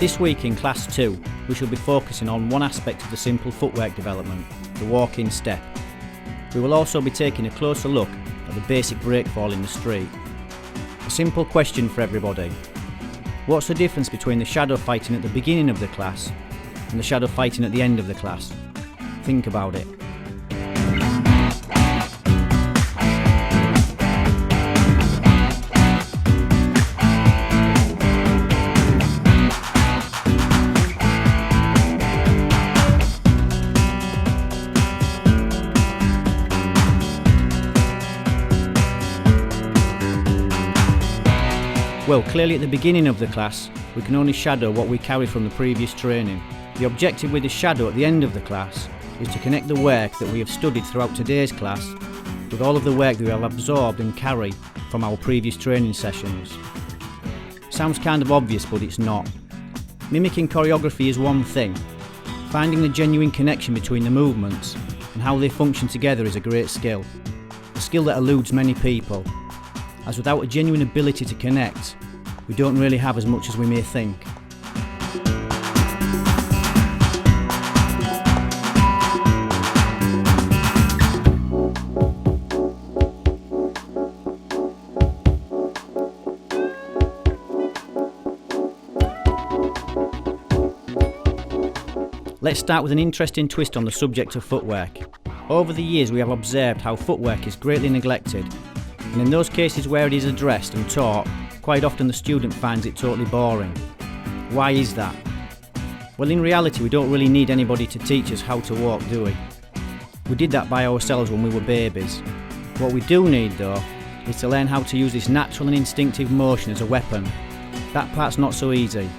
This week in Class 2, we shall be focusing on one aspect of the simple footwork development, the walk-in step. We will also be taking a closer look at the basic breakfall in the street. A simple question for everybody. What's the difference between the shadow fighting at the beginning of the class and the shadow fighting at the end of the class? Think about it. Well, clearly at the beginning of the class, we can only shadow what we carry from the previous training. The objective with the shadow at the end of the class is to connect the work that we have studied throughout today's class with all of the work that we have absorbed and carry from our previous training sessions. Sounds kind of obvious, but it's not. Mimicking choreography is one thing. Finding the genuine connection between the movements and how they function together is a great skill. A skill that eludes many people, as without a genuine ability to connect, we don't really have as much as we may think. Let's start with an interesting twist on the subject of footwork. Over the years we have observed how footwork is greatly neglected, and in those cases where it is addressed and taught, quite often the student finds it totally boring. Why is that? Well, in reality we don't really need anybody to teach us how to walk, do we? We did that by ourselves when we were babies. What we do need though is to learn how to use this natural and instinctive motion as a weapon. That part's not so easy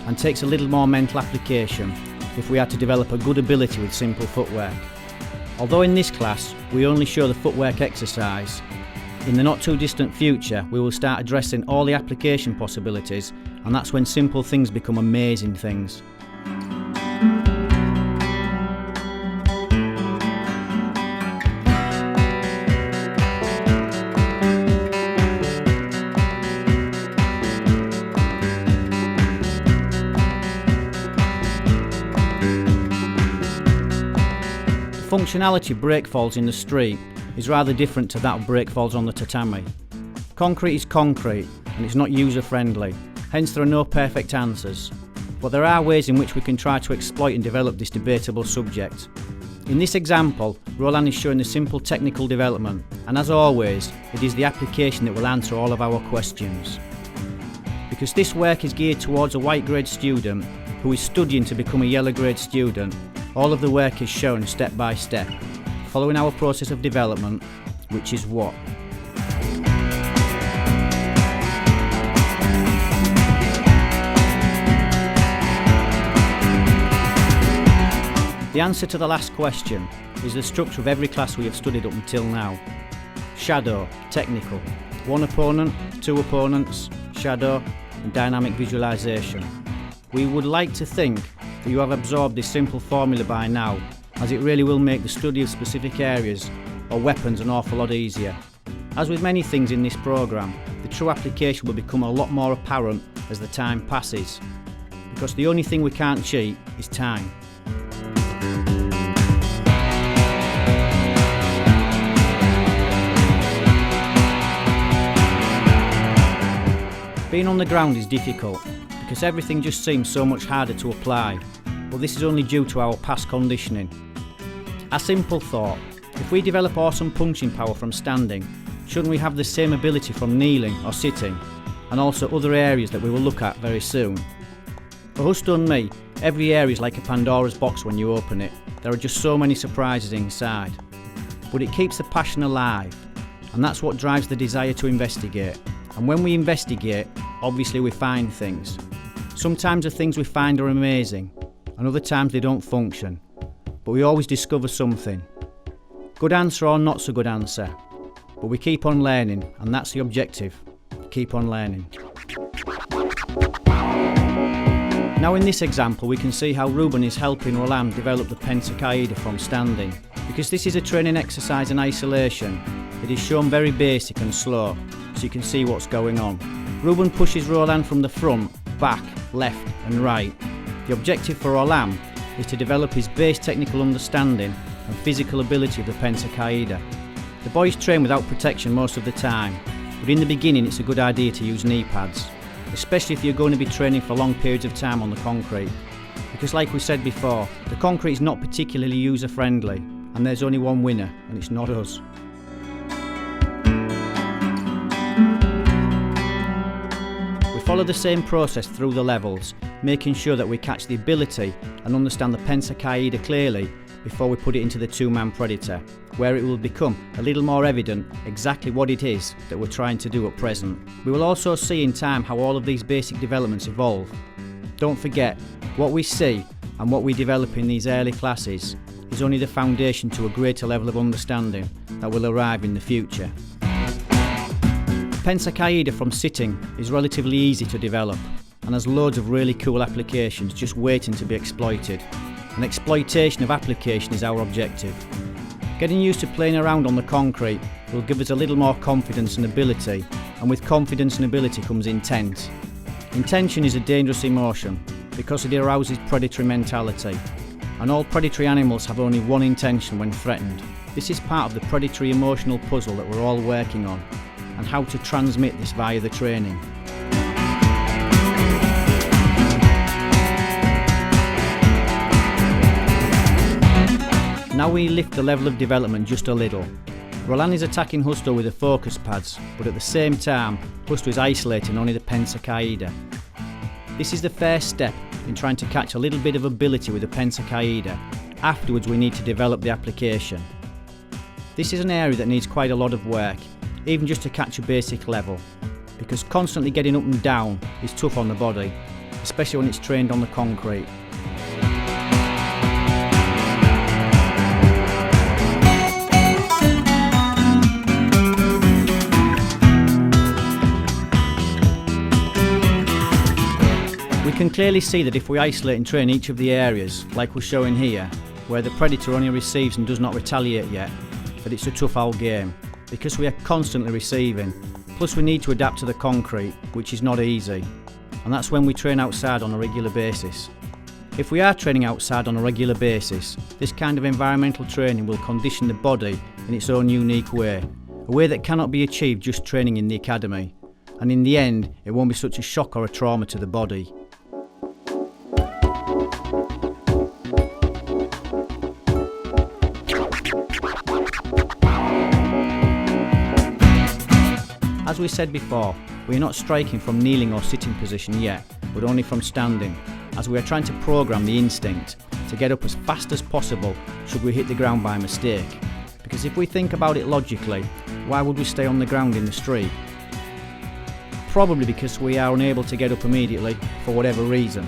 and takes a little more mental application if we are to develop a good ability with simple footwork. Although in this class we only show the footwork exercise, in the not too distant future we will start addressing all the application possibilities, and that's when simple things become amazing things. The functionality of breakfalls in the street is rather different to that of breakfalls on the tatami. Concrete is concrete and it's not user friendly, hence there are no perfect answers. But there are ways in which we can try to exploit and develop this debatable subject. In this example, Roland is showing the simple technical development, and as always, it is the application that will answer all of our questions. Because this work is geared towards a white grade student who is studying to become a yellow grade student, all of the work is shown step by step, following our process of development, which is what? The answer to the last question is the structure of every class we have studied up until now. Shadow, technical, one opponent, two opponents, shadow, and dynamic visualization. We would like to think that you have absorbed this simple formula by now, as it really will make the study of specific areas or weapons an awful lot easier. As with many things in this programme, the true application will become a lot more apparent as the time passes, because the only thing we can't cheat is time. Being on the ground is difficult, because everything just seems so much harder to apply, but this is only due to our past conditioning. A simple thought, if we develop awesome punching power from standing, shouldn't we have the same ability from kneeling or sitting, and also other areas that we will look at very soon? For Husto and me, every area is like a Pandora's box when you open it. There are just so many surprises inside. But it keeps the passion alive, and that's what drives the desire to investigate. And when we investigate, obviously we find things. Sometimes the things we find are amazing, and other times they don't function. But we always discover something. Good answer or not so good answer. But we keep on learning, and that's the objective. Keep on learning. Now in this example we can see how Ruben is helping Roland develop the Pentakaida from standing. Because this is a training exercise in isolation, it is shown very basic and slow, so you can see what's going on. Ruben pushes Roland from the front, back left and right. The objective for Orlan is to develop his base technical understanding and physical ability of the pensacaída. The boys train without protection most of the time, but in the beginning it's a good idea to use knee pads, especially if you're going to be training for long periods of time on the concrete. Because like we said before, the concrete is not particularly user friendly, and there's only one winner, and it's not us. We follow the same process through the levels, making sure that we catch the ability and understand the pensacaída clearly before we put it into the two-man predator, where it will become a little more evident exactly what it is that we're trying to do at present. We will also see in time how all of these basic developments evolve. Don't forget, what we see and what we develop in these early classes is only the foundation to a greater level of understanding that will arrive in the future. Pensacaída from sitting is relatively easy to develop and has loads of really cool applications just waiting to be exploited. And exploitation of application is our objective. Getting used to playing around on the concrete will give us a little more confidence and ability, and with confidence and ability comes intent. Intention is a dangerous emotion because it arouses predatory mentality, and all predatory animals have only one intention when threatened. This is part of the predatory emotional puzzle that we're all working on, and how to transmit this via the training. Now we lift the level of development just a little. Orlan is attacking Justo with the focus pads, but at the same time, Justo is isolating only the pensacaída. This is the first step in trying to catch a little bit of ability with the pensacaída. Afterwards we need to develop the application. This is an area that needs quite a lot of work, even just to catch a basic level, because constantly getting up and down is tough on the body, especially when it's trained on the concrete. We can clearly see that if we isolate and train each of the areas, like we're showing here, where the predator only receives and does not retaliate yet, that it's a tough old game, because we are constantly receiving, plus we need to adapt to the concrete, which is not easy, and that's when we train outside on a regular basis. If we are training outside on a regular basis, this kind of environmental training will condition the body in its own unique way, a way that cannot be achieved just training in the academy, and in the end it won't be such a shock or a trauma to the body. As we said before, we are not striking from kneeling or sitting position yet, but only from standing, as we are trying to program the instinct to get up as fast as possible should we hit the ground by mistake. Because if we think about it logically, why would we stay on the ground in the street? Probably because we are unable to get up immediately for whatever reason,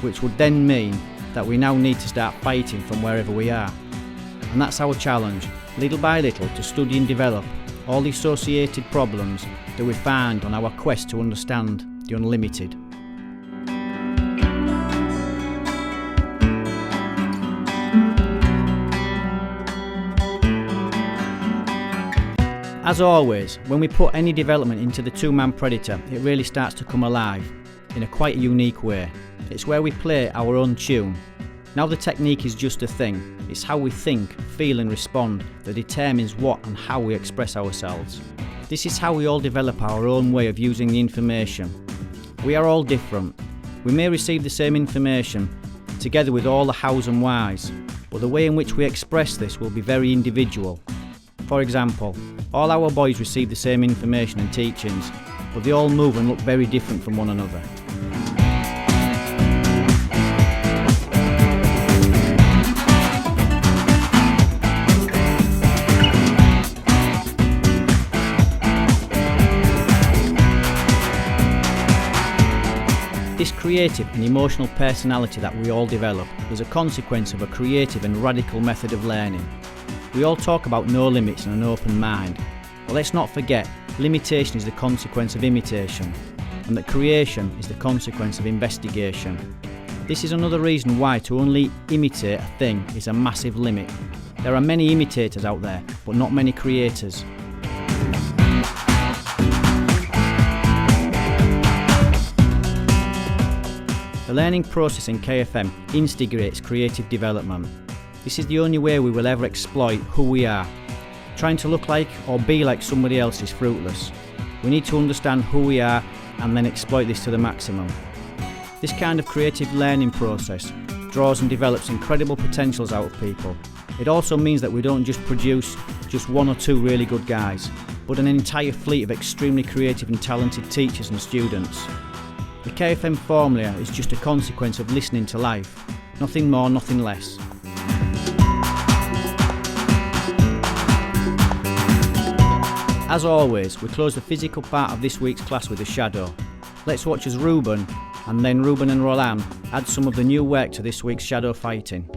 which would then mean that we now need to start fighting from wherever we are. And that's our challenge, little by little, to study and develop all the associated problems that we find on our quest to understand the unlimited. As always, when we put any development into the two-man predator, it really starts to come alive in a quite unique way. It's where we play our own tune. Now the technique is just a thing, it's how we think, feel and respond that determines what and how we express ourselves. This is how we all develop our own way of using the information. We are all different. We may receive the same information, together with all the hows and whys, but the way in which we express this will be very individual. For example, all our boys receive the same information and teachings, but they all move and look very different from one another. This creative and emotional personality that we all develop is a consequence of a creative and radical method of learning. We all talk about no limits and an open mind, but let's not forget, limitation is the consequence of imitation, and that creation is the consequence of investigation. This is another reason why to only imitate a thing is a massive limit. There are many imitators out there, but not many creators. The learning process in KFM instigates creative development. This is the only way we will ever exploit who we are. Trying to look like or be like somebody else is fruitless. We need to understand who we are and then exploit this to the maximum. This kind of creative learning process draws and develops incredible potentials out of people. It also means that we don't just produce just one or two really good guys, but an entire fleet of extremely creative and talented teachers and students. The KFM formula is just a consequence of listening to life. Nothing more, nothing less. As always, we close the physical part of this week's class with a shadow. Let's watch as Ruben, and then Ruben and Roland, add some of the new work to this week's shadow fighting.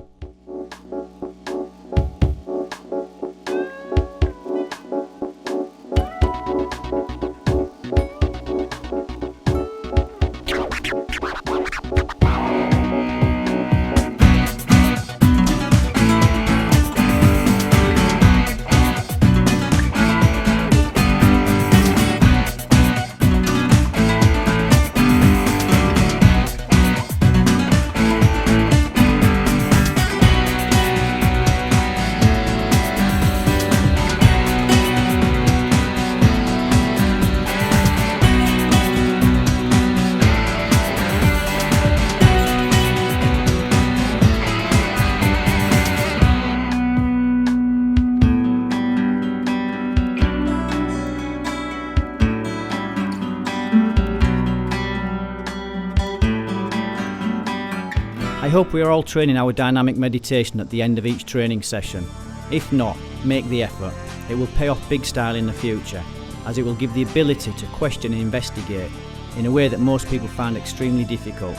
I hope we are all training our dynamic meditation at the end of each training session. If not, make the effort. It will pay off big style in the future, as it will give the ability to question and investigate in a way that most people find extremely difficult.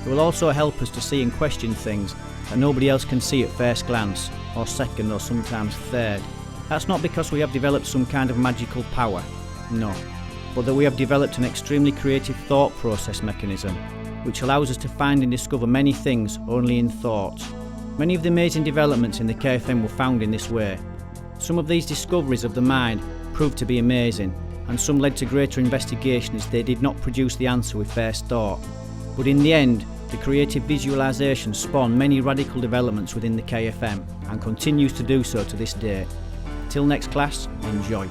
It will also help us to see and question things that nobody else can see at first glance, or second, or sometimes third. That's not because we have developed some kind of magical power, no, but that we have developed an extremely creative thought process mechanism, which allows us to find and discover many things only in thought. Many of the amazing developments in the KFM were found in this way. Some of these discoveries of the mind proved to be amazing, and some led to greater investigation as they did not produce the answer we first thought. But in the end, the creative visualization spawned many radical developments within the KFM and continues to do so to this day. Till next class, enjoy.